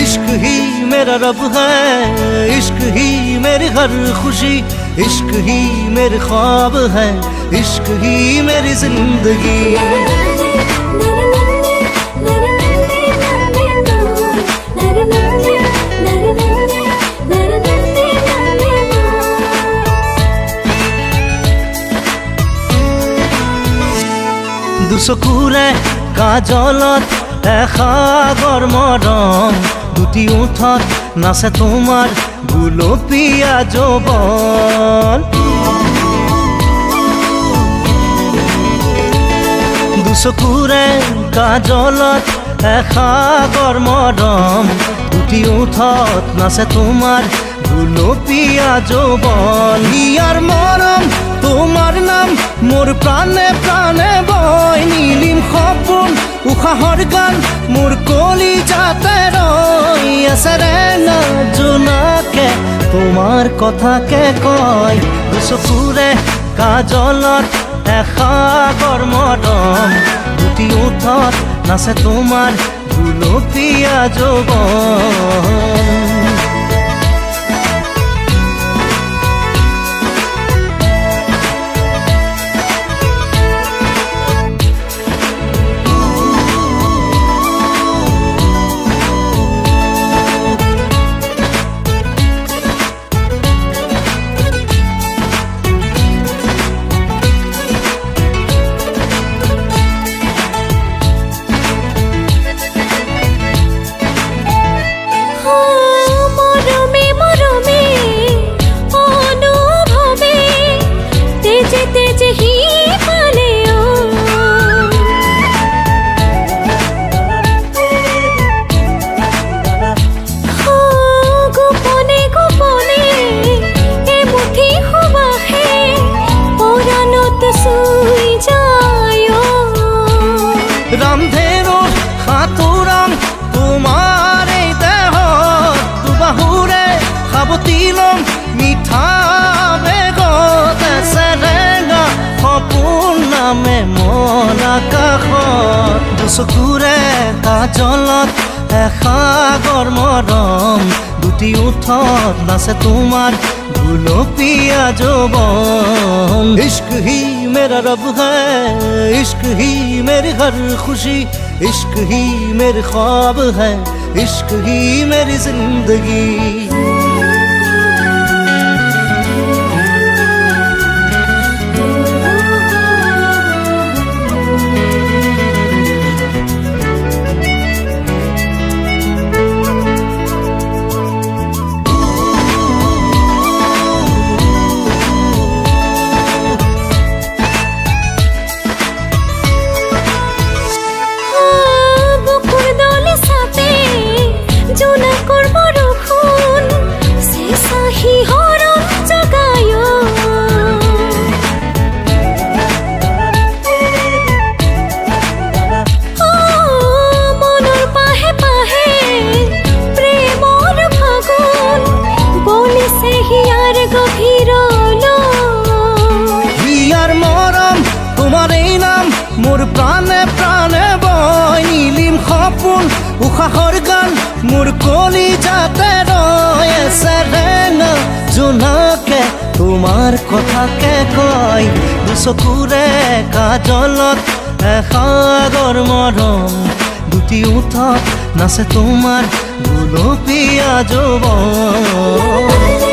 इश्क ही मेरा रब है, इश्क ही मेरी हर खुशी, इश्क ही मेरे ख्वाब है, इश्क ही मेरी जिंदगी। দুচকুৰে কাজলত এসাগৰ মৰম, দুটি ওঠত নাচে তোমাৰ গুলপীয়া যৌৱন। দুচকুৰে কাজলত এসাগৰ মৰম, দুটি ওঠত নাচে তোমাৰ গুলপীয়া যৌৱন। ইয়াৰ মৰম তোমাৰ নাম মোৰ প্ৰাণে প্ৰাণে বয়, নীলিম সপোন উশাহৰ গান মোৰ কলিজাতে ৰৈ আছে ৰেঙা জোনাকে তোমাৰ কথাকে কয়। দুচকুৰে কাজলত এসাগৰ মৰম, দুটি ওঠত নাচে তোমাৰ গুলপীয়া যৌৱন। ৰামধেনুৰ সাঁতোৰাম তোমাৰ এই দেহত, দুবাহুৰে সাৱটি ল'ম মিঠা বেগত, চেৰেঙা সপোন নামে মন আকাশত। দুচকুৰে কাজলত এসাগৰ মৰম, দুটি ওঠত নাচে তোমাৰ গুলপীয়া যৌৱন। इश्क ही मेरा रब है, इश्क ही मेरी हर खुशी, इश्क ही मेरे ख्वाब है, इश्क ही मेरी जिंदगी। মোৰ প্ৰাণে প্ৰাণে বয়, নীলিম সপোন উশাহৰ গান মোৰ কলিজাতে ৰৈ আছে ৰেঙা জোনাকে তোমাৰ কথাকে কয়। দুচকুৰে কাজলত এসাগৰ মৰম, দুটি ওঠত নাচে তোমাৰ গুলপীয়া যৌৱন।